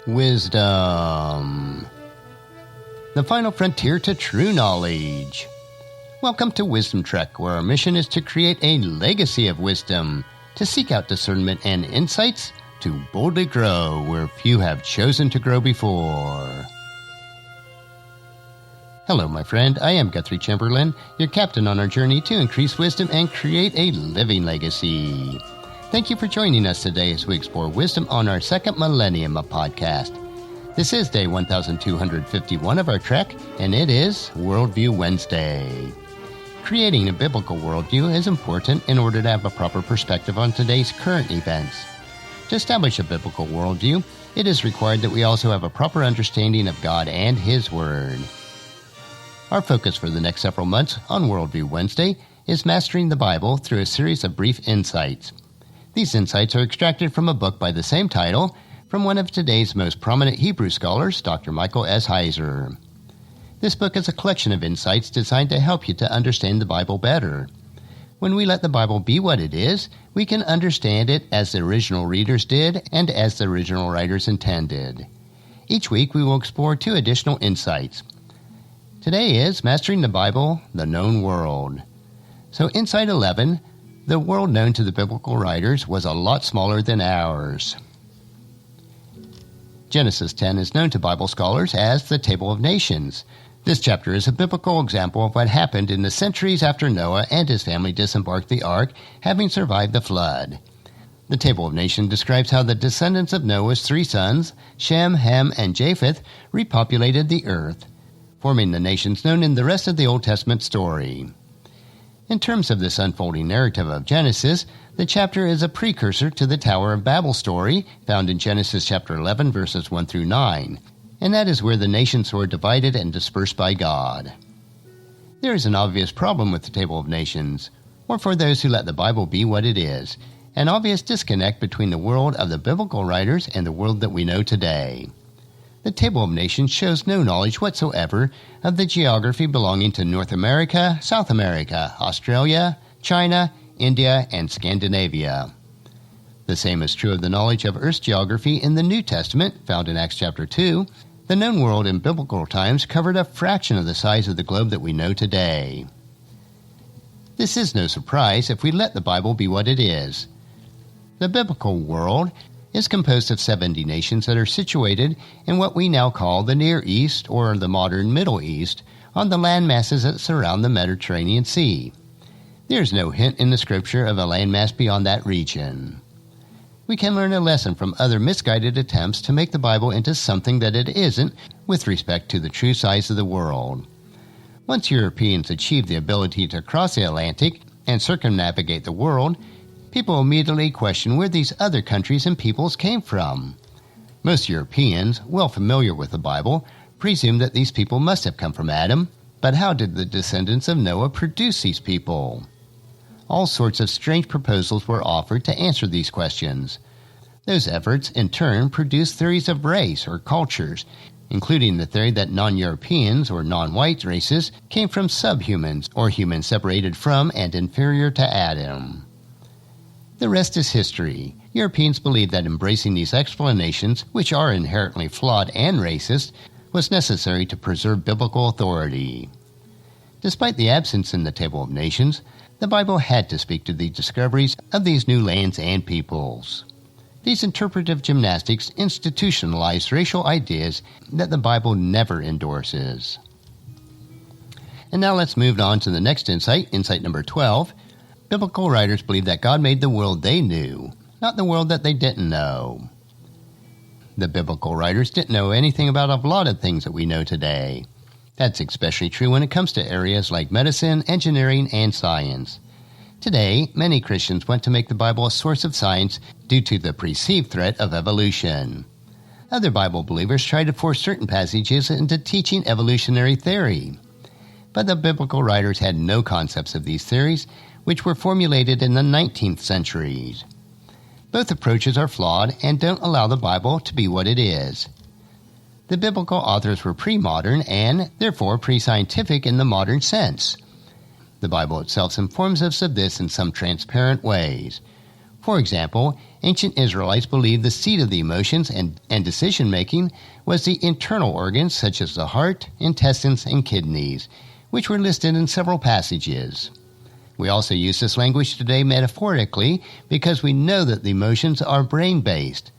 Wisdom, the final frontier to true knowledge. Welcome to Wisdom Trek, where our mission is to create a legacy of wisdom, to seek out discernment and insights, to boldly grow where few have chosen to grow before. Hello, my friend. I am Guthrie Chamberlain, your captain on our journey to increase wisdom and create a living legacy. Thank you for joining us today as we explore wisdom on our second millennium of podcast. This is day 1251 of our trek, and it is Worldview Wednesday. Creating a biblical worldview is important in order to have a proper perspective on today's current events. To establish a biblical worldview, it is required that we also have a proper understanding of God and His Word. Our focus for the next several months on Worldview Wednesday is mastering the Bible through a series of brief insights. These insights are extracted from a book by the same title from one of today's most prominent Hebrew scholars, Dr. Micheal S. Heiser. This book is a collection of insights designed to help you to understand the Bible better. When we let the Bible be what it is, we can understand it as the original readers did and as the original writers intended. Each week we will explore two additional insights. Today is Mastering the Bible, the Known World. So Insight 11, the world known to the biblical writers was a lot smaller than ours. Genesis 10 is known to Bible scholars as the Table of Nations. This chapter is a biblical example of what happened in the centuries after Noah and his family disembarked the ark, having survived the flood. The Table of Nations describes how the descendants of Noah's three sons, Shem, Ham, and Japheth, repopulated the earth, forming the nations known in the rest of the Old Testament story. In terms of this unfolding narrative of Genesis, the chapter is a precursor to the Tower of Babel story found in Genesis chapter 11, verses 1 through 9, and that is where the nations were divided and dispersed by God. There is an obvious problem with the Table of Nations, or for those who let the Bible be what it is, an obvious disconnect between the world of the biblical writers and the world that we know today. The Table of Nations shows no knowledge whatsoever of the geography belonging to North America, South America, Australia, China, India, and Scandinavia. The same is true of the knowledge of Earth's geography in the New Testament, found in Acts chapter 2. The known world in biblical times covered a fraction of the size of the globe that we know today. This is no surprise if we let the Bible be what it is. The biblical world is composed of 70 nations that are situated in what we now call the Near East or the modern Middle East on the land masses that surround the Mediterranean Sea. There is no hint in the Scripture of a landmass beyond that region. We can learn a lesson from other misguided attempts to make the Bible into something that it isn't with respect to the true size of the world. Once Europeans achieved the ability to cross the Atlantic and circumnavigate the world, people immediately question where these other countries and peoples came from. Most Europeans, well familiar with the Bible, presume that these people must have come from Adam, but how did the descendants of Noah produce these people? All sorts of strange proposals were offered to answer these questions. Those efforts, in turn, produced theories of race or cultures, including the theory that non-Europeans or non-white races came from subhumans or humans separated from and inferior to Adam. The rest is history. Europeans believed that embracing these explanations, which are inherently flawed and racist, was necessary to preserve biblical authority. Despite the absence in the Table of Nations, the Bible had to speak to the discoveries of these new lands and peoples. These interpretive gymnastics institutionalize racial ideas that the Bible never endorses. And now let's move on to the next insight, insight number 12. Biblical writers believe that God made the world they knew, not the world that they didn't know. The biblical writers didn't know anything about a lot of things that we know today. That's especially true when it comes to areas like medicine, engineering, and science. Today, many Christians want to make the Bible a source of science due to the perceived threat of evolution. Other Bible believers try to force certain passages into teaching evolutionary theory. But the biblical writers had no concepts of these theories, which were formulated in the 19th century. Both approaches are flawed and don't allow the Bible to be what it is. The biblical authors were pre-modern and, therefore, pre-scientific in the modern sense. The Bible itself informs us of this in some transparent ways. For example, ancient Israelites believed the seat of the emotions and decision-making was the internal organs such as the heart, intestines, and kidneys, which were listed in several passages. We also use this language today metaphorically because we know that the emotions are brain-based.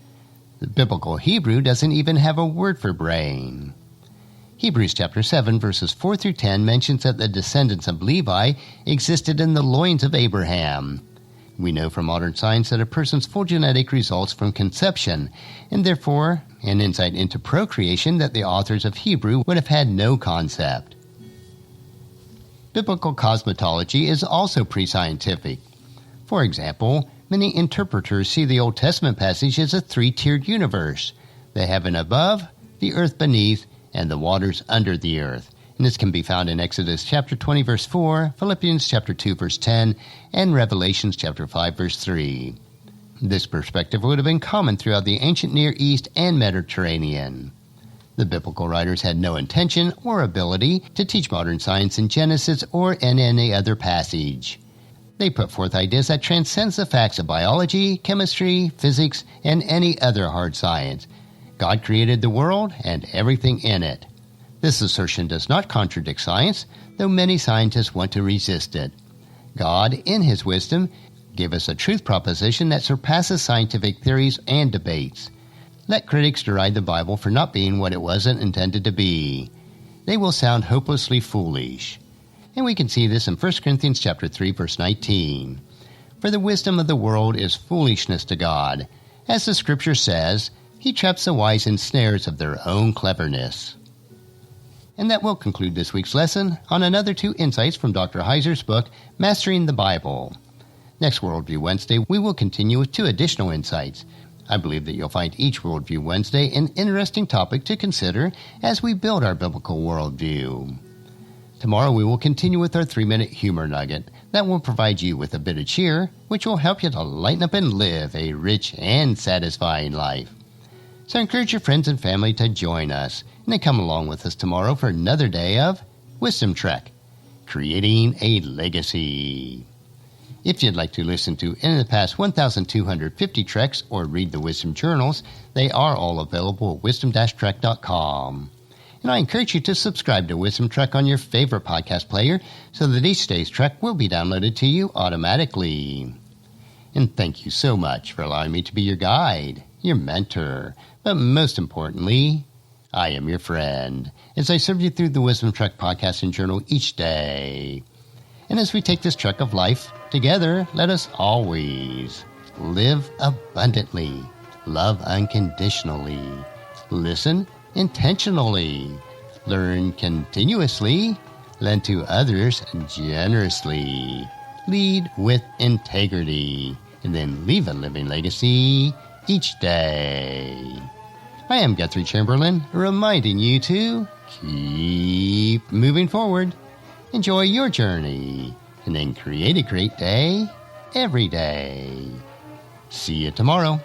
The biblical Hebrew doesn't even have a word for brain. Hebrews chapter 7 verses 4 through 10 mentions that the descendants of Levi existed in the loins of Abraham. We know from modern science that a person's full genetic results from conception, and therefore an insight into procreation that the authors of Hebrew would have had no concept. Biblical cosmology is also pre-scientific. For example, many interpreters see the Old Testament passage as a three-tiered universe: the heaven above, the earth beneath, and the waters under the earth. And this can be found in Exodus chapter 20 verse 4, Philippians chapter 2 verse 10, and Revelations chapter 5 verse 3. This perspective would have been common throughout the ancient Near East and Mediterranean. The biblical writers had no intention or ability to teach modern science in Genesis or in any other passage. They put forth ideas that transcends the facts of biology, chemistry, physics, and any other hard science. God created the world and everything in it. This assertion does not contradict science, though many scientists want to resist it. God, in His wisdom, gave us a truth proposition that surpasses scientific theories and debates. Let critics deride the Bible for not being what it wasn't intended to be. They will sound hopelessly foolish. And we can see this in 1 Corinthians chapter 3, verse 19. For the wisdom of the world is foolishness to God. As the Scripture says, He traps the wise in snares of their own cleverness. And that will conclude this week's lesson on another 2 insights from Dr. Heiser's book, Mastering the Bible. Next Worldview Wednesday, we will continue with 2 additional insights. I believe that you'll find each Worldview Wednesday an interesting topic to consider as we build our biblical worldview. Tomorrow we will continue with our 3-minute humor nugget that will provide you with a bit of cheer, which will help you to lighten up and live a rich and satisfying life. So encourage your friends and family to join us, and then come along with us tomorrow for another day of Wisdom Trek, Creating a Legacy. If you'd like to listen to any of the past 1,250 treks or read the Wisdom Journals, they are all available at wisdom-trek.com. And I encourage you to subscribe to Wisdom Trek on your favorite podcast player so that each day's trek will be downloaded to you automatically. And thank you so much for allowing me to be your guide, your mentor, but most importantly, I am your friend as I serve you through the Wisdom Trek podcast and journal each day. And as we take this trek of life together, let us always live abundantly, love unconditionally, listen intentionally, learn continuously, lend to others generously, lead with integrity, and then leave a living legacy each day. I am Guthrie Chamberlain, reminding you to keep moving forward. Enjoy your journey, and then create a great day every day. See you tomorrow.